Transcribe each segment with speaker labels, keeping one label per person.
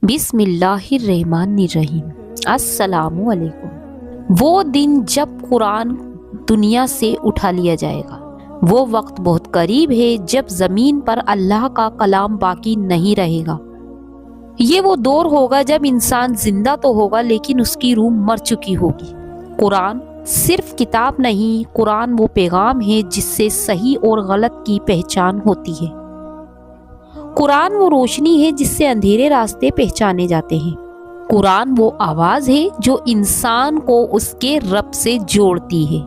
Speaker 1: بسم اللہ الرحمن الرحیم۔ السلام علیکم۔ وہ دن جب قرآن دنیا سے اٹھا لیا جائے گا، وہ وقت بہت قریب ہے جب زمین پر اللہ کا کلام باقی نہیں رہے گا۔ یہ وہ دور ہوگا جب انسان زندہ تو ہوگا لیکن اس کی روح مر چکی ہوگی۔ قرآن صرف کتاب نہیں، قرآن وہ پیغام ہے جس سے صحیح اور غلط کی پہچان ہوتی ہے۔ قرآن وہ روشنی ہے جس سے اندھیرے راستے پہچانے جاتے ہیں۔ قرآن وہ آواز ہے جو انسان کو اس کے رب سے جوڑتی ہے۔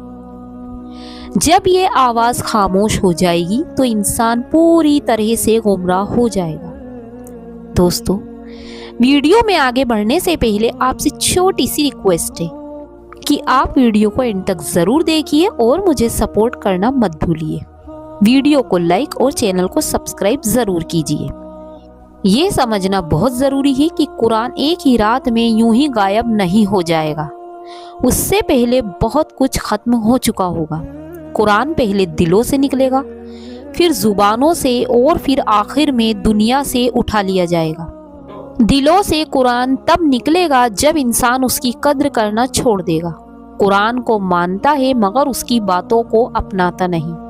Speaker 1: جب یہ آواز خاموش ہو جائے گی تو انسان پوری طرح سے گمراہ ہو جائے گا۔ دوستو، ویڈیو میں آگے بڑھنے سے پہلے آپ سے چھوٹی سی ریکویسٹ ہے کہ آپ ویڈیو کو اینڈ تک ضرور دیکھیے اور مجھے سپورٹ کرنا مت بھولیے۔ ویڈیو کو لائک اور چینل کو سبسکرائب ضرور کیجیے۔ یہ سمجھنا بہت ضروری ہے کہ قرآن ایک ہی رات میں یوں ہی غائب نہیں ہو جائے گا۔ اس سے پہلے بہت کچھ ختم ہو چکا ہوگا۔ قرآن پہلے دلوں سے نکلے گا، پھر زبانوں سے اور پھر آخر میں دنیا سے اٹھا لیا جائے گا۔ دلوں سے قرآن تب نکلے گا جب انسان اس کی قدر کرنا چھوڑ دے گا۔ قرآن کو مانتا ہے مگر اس کی باتوں کو اپناتا نہیں،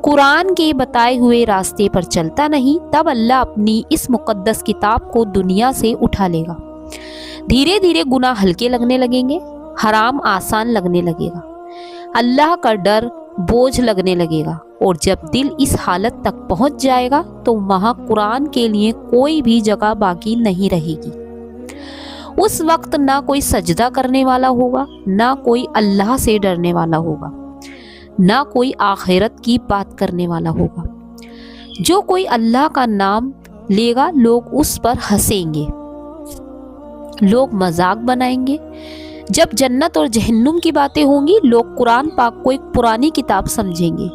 Speaker 1: قرآن کے بتائے ہوئے راستے پر چلتا نہیں، تب اللہ اپنی اس مقدس کتاب کو دنیا سے اٹھا لے گا۔ دھیرے دھیرے گناہ ہلکے لگنے لگیں گے، حرام آسان لگنے لگے گا، اللہ کا ڈر بوجھ لگنے لگے گا، اور جب دل اس حالت تک پہنچ جائے گا تو وہاں قرآن کے لیے کوئی بھی جگہ باقی نہیں رہے گی۔ اس وقت نہ کوئی سجدہ کرنے والا ہوگا، نہ کوئی اللہ سے ڈرنے والا ہوگا، نہ کوئی آخرت کی بات کرنے والا ہوگا۔ جو کوئی اللہ کا نام لے گا لوگ اس پر ہنسیں گے، لوگ مذاق بنائیں گے۔ جب جنت اور جہنم کی باتیں ہوں گی لوگ قرآن پاک کو ایک پرانی کتاب سمجھیں گے،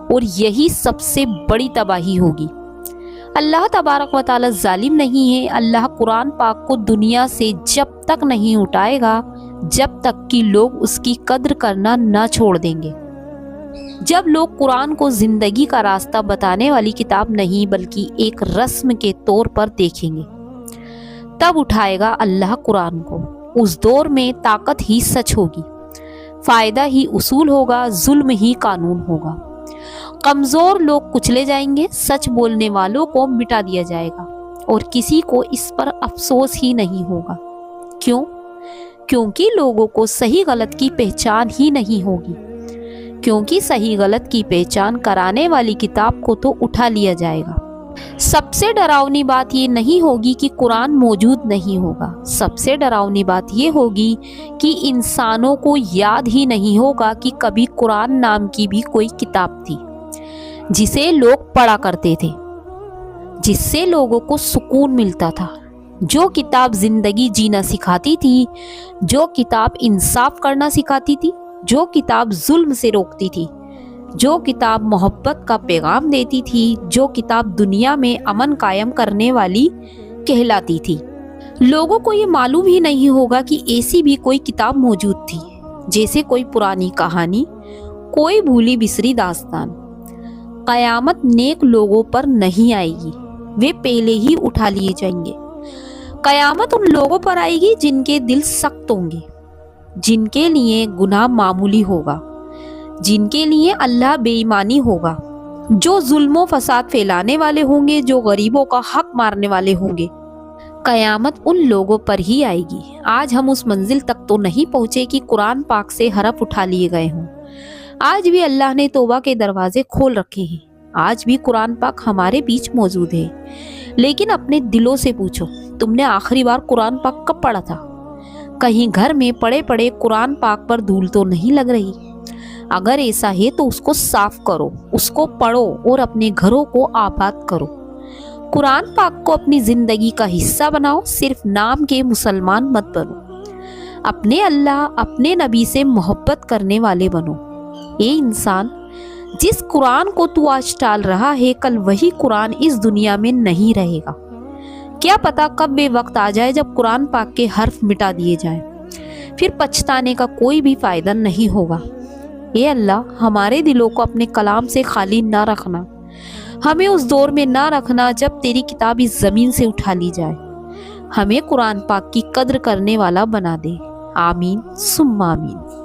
Speaker 1: اور یہی سب سے بڑی تباہی ہوگی۔ اللہ تبارک و تعالی ظالم نہیں ہے۔ اللہ قرآن پاک کو دنیا سے جب تک نہیں اٹھائے گا جب تک کہ لوگ اس کی قدر کرنا نہ چھوڑ دیں گے۔ جب لوگ قرآن کو زندگی کا راستہ بتانے والی کتاب نہیں بلکہ ایک رسم کے طور پر دیکھیں گے، تب اٹھائے گا اللہ قرآن کو۔ اس دور میں طاقت ہی سچ ہوگی، فائدہ ہی اصول ہوگا، ظلم ہی قانون ہوگا۔ کمزور لوگ کچلے جائیں گے، سچ بولنے والوں کو مٹا دیا جائے گا، اور کسی کو اس پر افسوس ہی نہیں ہوگا۔ کیوں؟ کیونکہ لوگوں کو صحیح غلط کی پہچان ہی نہیں ہوگی، کیونکہ صحیح غلط کی پہچان کرانے والی کتاب کو تو اٹھا لیا جائے گا۔ سب سے ڈراؤنی بات یہ نہیں ہوگی کہ قرآن موجود نہیں ہوگا، سب سے ڈراؤنی بات یہ ہوگی کہ انسانوں کو یاد ہی نہیں ہوگا کہ کبھی قرآن نام کی بھی کوئی کتاب تھی جسے لوگ پڑھا کرتے تھے، جس سے لوگوں کو سکون ملتا تھا، جو کتاب زندگی جینا سکھاتی تھی، جو کتاب انصاف کرنا سکھاتی تھی، جو کتاب ظلم سے روکتی تھی، جو کتاب محبت کا پیغام دیتی تھی، جو کتاب دنیا میں امن قائم کرنے والی کہلاتی تھی۔ لوگوں کو یہ معلوم ہی نہیں ہوگا کہ ایسی بھی کوئی کتاب موجود تھی، جیسے کوئی پرانی کہانی، کوئی بھولی بسری داستان۔ قیامت نیک لوگوں پر نہیں آئے گی، وہ پہلے ہی اٹھا لیے جائیں گے۔ قیامت ان لوگوں پر آئے گی جن کے دل سخت ہوں گے، جن کے لیے گناہ معمولی ہوگا، جن کے لیے اللہ بے ایمانی ہوگا، جو ظلم و فساد پھیلانے والے ہوں گے، جو غریبوں کا حق مارنے والے ہوں گے۔ قیامت ان لوگوں پر ہی آئے گی۔ آج ہم اس منزل تک تو نہیں پہنچے کہ قرآن پاک سے حرف اٹھا لیے گئے ہوں۔ آج بھی اللہ نے توبہ کے دروازے کھول رکھے ہیں، آج بھی قرآن پاک ہمارے بیچ موجود ہے۔ لیکن اپنے دلوں سے پوچھو، تم نے آخری بار قرآن پاک کب پڑھا تھا؟ کہیں گھر میں پڑے پڑے قرآن پاک پر دھول تو نہیں لگ رہی؟ اگر ایسا ہے تو اس کو صاف کرو، اس کو پڑھو اور اپنے گھروں کو آباد کرو۔ قرآن پاک کو اپنی زندگی کا حصہ بناؤ، صرف نام کے مسلمان مت بنو۔ اپنے اللہ، اپنے نبی سے محبت کرنے والے بنو۔ اے انسان، جس قرآن کو تو آج ٹال رہا ہے کل وہی قرآن اس دنیا میں نہیں رہے گا۔ کیا پتا کب وہ وقت آ جائے جب قرآن پاک کے حرف مٹا دیے جائیں، پھر پچھتانے کا کوئی بھی فائدہ نہیں ہوگا۔ اے اللہ، ہمارے دلوں کو اپنے کلام سے خالی نہ رکھنا، ہمیں اس دور میں نہ رکھنا جب تیری کتاب اس زمین سے اٹھا لی جائے۔ ہمیں قرآن پاک کی قدر کرنے والا بنا دے۔ آمین ثم آمین۔